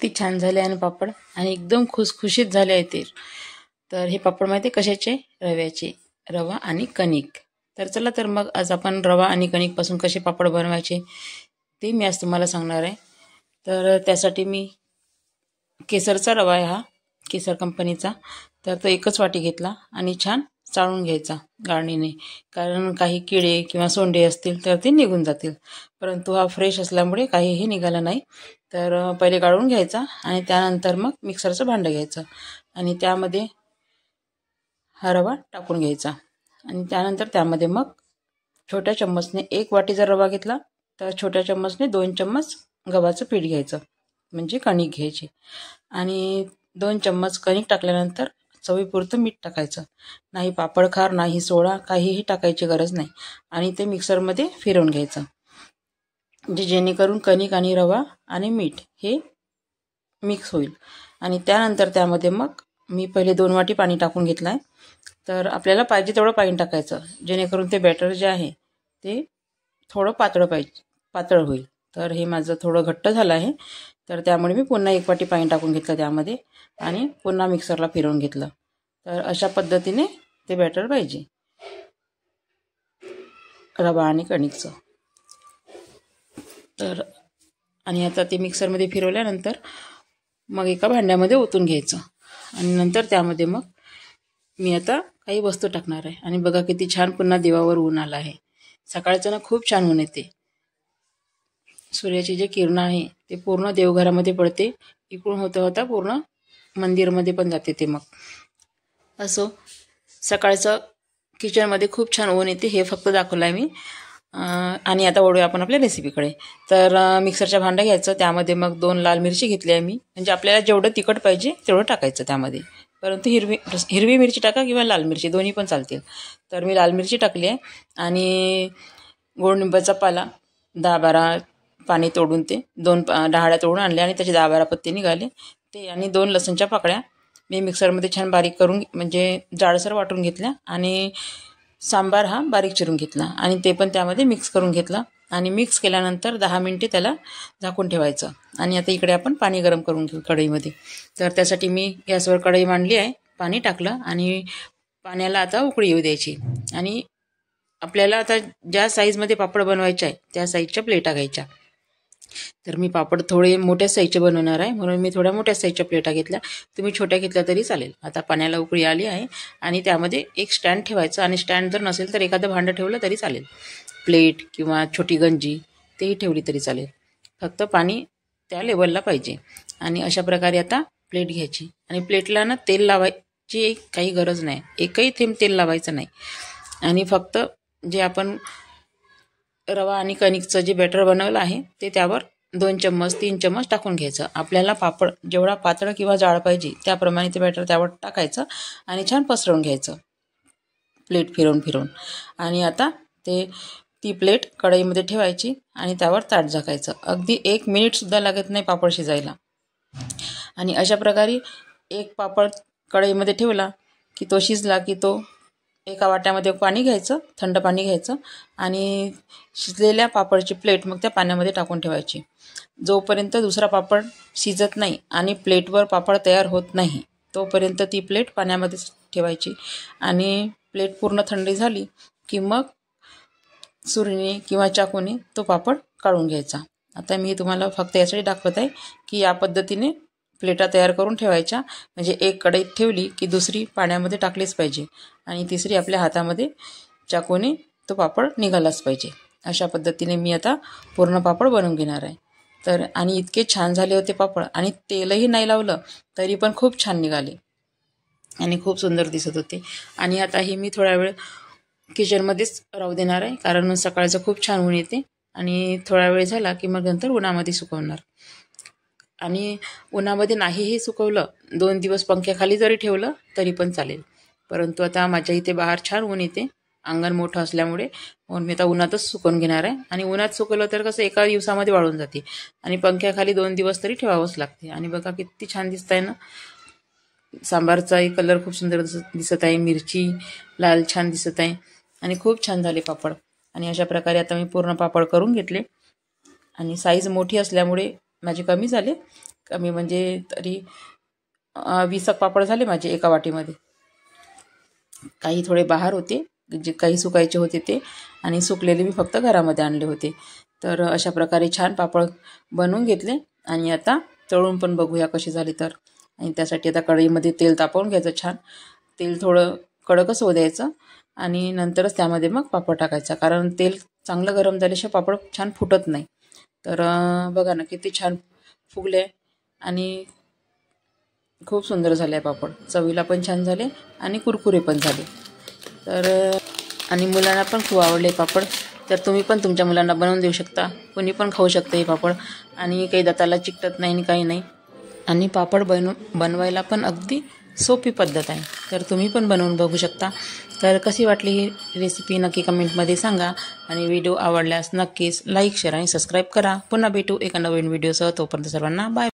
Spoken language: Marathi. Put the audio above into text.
किती छान झाले आणि पापड आणि एकदम खुसखुशीत झाले आहे ते. तर हे पापड माहिती कशाचे? रव्याचे, रवा आणि कणिक. तर चला तर मग आज आपण रवा आणि कणिकपासून कसे पापड बनवायचे ते मी आज तुम्हाला सांगणार आहे. तर त्यासाठी मी केसरचा रवा आहे, हा केसर कंपनीचा. तर तो एकच वाटी घेतला आणि छान चाळून घ्यायचा गाळणीने, कारण काही किडे किंवा सोंडे असतील तर ते निघून जातील. परंतु हा फ्रेश असल्यामुळे काहीही निघालं नाही. तर पहिले गाळून घ्यायचा आणि त्यानंतर मग मिक्सरचं भांडं घ्यायचं आणि त्यामध्ये हा रवा टाकून घ्यायचा आणि त्यानंतर त्यामध्ये मग छोट्या चम्मचने 1 वाटी जर रवा घेतला तर छोट्या चम्मचने 2 चम्मच गव्हाचं पीठ घ्यायचं, म्हणजे कणिक घ्यायची. आणि 2 चम्मच कणिक टाकल्यानंतर चवीपुरतं मीठ टाकायचं. नाही पापडखार, नाही सोडा, काहीही टाकायची गरज नाही. आणि ते मिक्सरमध्ये फिरवून घ्यायचं, म्हणजे जेणेकरून कणिक आणि रवा आणि मीठ हे मिक्स होईल. आणि त्यानंतर त्यामध्ये मग मी पहिले 2 वाटी पाणी टाकून घेतलं आहे. तर आपल्याला पाहिजे तेवढं पाणी टाकायचं, जेणेकरून ते बॅटर जे आहे ते थोडं पातळ होईल. तर हे माझं थोडं घट्ट झालं आहे, तर त्यामुळे मी पुन्हा 1 वाटी पाणी टाकून घेतलं त्यामध्ये आणि पुन्हा मिक्सरला फिरवून घेतलं. तर अशा पद्धतीने ते बॅटर पाहिजे रवा आणि कणिकचं. तर आणि आता ते मिक्सरमध्ये फिरवल्यानंतर मग एका भांड्यामध्ये ओतून घ्यायचं आणि नंतर त्यामध्ये मग मी आता काही वस्तू टाकणार आहे. आणि बघा किती छान पुन्हा देवावर ऊन आलं आहे. सकाळचं ना खूप छान ऊन येते. सूर्याची जे किरण आहे ते पूर्ण देवघरामध्ये पडते, इकडून होता पूर्ण मंदिरमध्ये पण जाते ते. मग असो, सकाळचं किचनमध्ये खूप छान ऊन येते, हे फक्त दाखवलं आहे मी. आणि आता वळूया आपण आपल्या रेसिपीकडे. तर मिक्सरच्या भांडं घ्यायचं, त्यामध्ये मग 2 लाल मिरची घेतली आहे मी, म्हणजे आपल्याला जेवढं तिखट पाहिजे तेवढं टाकायचं त्यामध्ये. परंतु हिरवी मिरची टाका किंवा लाल मिरची, दोन्ही पण चालतील. तर मी लाल मिरची टाकली आहे. आणि गोड निंबाचा पाला 10-12 पाणी तोडून ते 2 डहाळ्या तोडून आणल्या आणि त्याचे 10-12 पत्ते निघाले ते. आणि 2 लसूणच्या पाकळ्या मी मिक्सरमध्ये छान बारीक करून, म्हणजे जाडसर वाटून घेतल्या. आणि सांबार हा बारीक चिरून घेतला आणि ते पण त्यामध्ये मिक्स करून घेतला. आणि मिक्स केल्यानंतर 10 मिनिटे त्याला झाकून ठेवायचं. आणि आता इकडे आपण पाणी गरम करून घेऊ कढईमध्ये. तर त्यासाठी मी गॅसवर कढई मांडली आहे, पाणी टाकलं आणि पाण्याला आता उकळी येऊ द्यायची. आणि आपल्याला आता ज्या साईजमध्ये पापड बनवायचे आहे त्या साईजच्या प्लेटा घ्यायच्या. तर मी पापड थोडे मोठ्या साईजचे बनवणार आहे, म्हणून मी थोड्या मोठ्या साईजच्या प्लेटा घेतल्या. तुम्ही छोट्या घेतल्या तरी चालेल. आता पाण्याला उकळी आली आहे आणि त्यामध्ये एक स्टँड ठेवायचं, आणि स्टँड जर नसेल तर एखादं भांडं ठेवलं तरी चालेल. प्लेट किंवा छोटी गंजी तेही ठेवली तरी चालेल, फक्त पाणी त्या लेवलला पाहिजे. आणि अशा प्रकारे आता प्लेट घ्यायची आणि प्लेटला ना तेल लावायची काही गरज नाही, एकही थेंब तेल लावायचं नाही. आणि फक्त जे आपण रवा आणि कणिकचं जे बॅटर बनवलं आहे ते त्यावर 2 चम्मच 3 चम्मच टाकून घ्यायचं. आपल्याला पापड जेवढा पातळ किंवा जाड पाहिजे त्याप्रमाणे ते बॅटर त्यावर टाकायचं आणि छान पसरवून घ्यायचं प्लेट फिरवून. आणि आता ती प्लेट कढईमध्ये ठेवायची आणि त्यावर ताट झाकायचं. अगदी 1 मिनिटसुद्धा लागत नाही पापड शिजायला. आणि अशा प्रकारे एक पापड कढईमध्ये ठेवला की तो शिजला की तो एका वाट्यामध्ये पाणी घ्यायचं, थंड पाणी घ्यायचं आणि शिजलेल्या पापडची प्लेट मग त्या पाण्यामध्ये टाकून ठेवायची. जोपर्यंत दुसरा पापड शिजत नाही आणि प्लेटवर पापड तयार होत नाही तोपर्यंत ती प्लेट पाण्यामध्ये ठेवायची. आणि प्लेट पूर्ण थंडी झाली की मग सुरीने किंवा चाकूने तो पापड काढून घ्यायचा. आता मी तुम्हाला फक्त यासाठी दाखवत आहे की या पद्धतीने प्लेटा तयार करून ठेवायच्या, म्हणजे एक कढईत ठेवली की दुसरी पाण्यामध्ये टाकलीच पाहिजे आणि तिसरी आपल्या हातामध्ये चाकूने तो पापड निघालाच पाहिजे. अशा पद्धतीने मी आता पूर्ण पापड बनवून घेणार आहे. तर आणि इतके छान झाले होते पापड, आणि तेलही नाही लावलं तरी पण खूप छान निघाले आणि खूप सुंदर दिसत होते. आणि आता हे मी थोडा वेळ किचनमध्येच राहू देणार आहे, कारण सकाळचं खूप छान ऊन येते आणि थोडा वेळ झाला की मग नंतर उन्हामध्ये सुकवणार. आणि उन्हामध्ये नाहीही सुकवलं, 2 दिवस पंख्याखाली जरी ठेवलं तरी पण चालेल. परंतु आता माझ्या इथे बाहेर छान ऊन येते, अंगण मोठं असल्यामुळे, म्हणून मी आता उन्हातच सुकवून घेणार आहे. आणि उन्हात सुकवलं तर कसं एका दिवसामध्ये वाळून जाते, आणि पंख्याखाली 2 दिवस तरी ठेवावंच लागते. आणि बघा किती छान दिसत आहे ना, सांबारचाही कलर खूप सुंदर दिसत आहे, मिरची लाल छान दिसत आहे आणि खूप छान झाले पापड. आणि अशा प्रकारे आता मी पूर्ण पापड करून घेतले. आणि साईज मोठी असल्यामुळे माझे कमी झाले, कमी म्हणजे तरी 20 पापड झाले माझे एका वाटीमध्ये. काही थोडे बाहेर होते, जे काही सुकायचे होते ते, आणि सुकलेले मी फक्त घरामध्ये आणले होते. तर अशा प्रकारे छान पापड बनवून घेतले आणि आता तळून पण बघूया कशी झाली तर. आणि त्यासाठी आता कढईमध्ये तेल तापवून घ्यायचं छान. तेल थोडं कडकच होऊ द्यायचं आणि नंतरच त्यामध्ये मग पापड टाकायचा, कारण तेल चांगलं गरम झाल्याशिवाय पापड छान फुटत नाही. तर बघा ना किती छान फुगले आणि खूप सुंदर झाले पापड. चवीला पण छान झाले आणि कुरकुरे पण झाले. तर आणि मुलांना पण खूप आवडले पापड. तर तुम्ही पण तुमच्या मुलांना बनवून देऊ शकता. कोणी पण खाऊ शकतं हे पापड आणि काही दाताला चिकटत नाही आणि काही नाही. आणि पापड बनवायला पण अगदी सोपी पद्धत आहे. तर तुम्ही पण बनवून बघू शकता. तर कशी वाटली ही रेसिपी नक्की कमेंटमध्ये सांगा. आणि व्हिडिओ आवडल्यास नक्कीच लाईक, शेअर आणि सबस्क्राईब करा. पुन्हा भेटू एका नवीन व्हिडिओसह. तोपर्यंत सर्वांना बाय.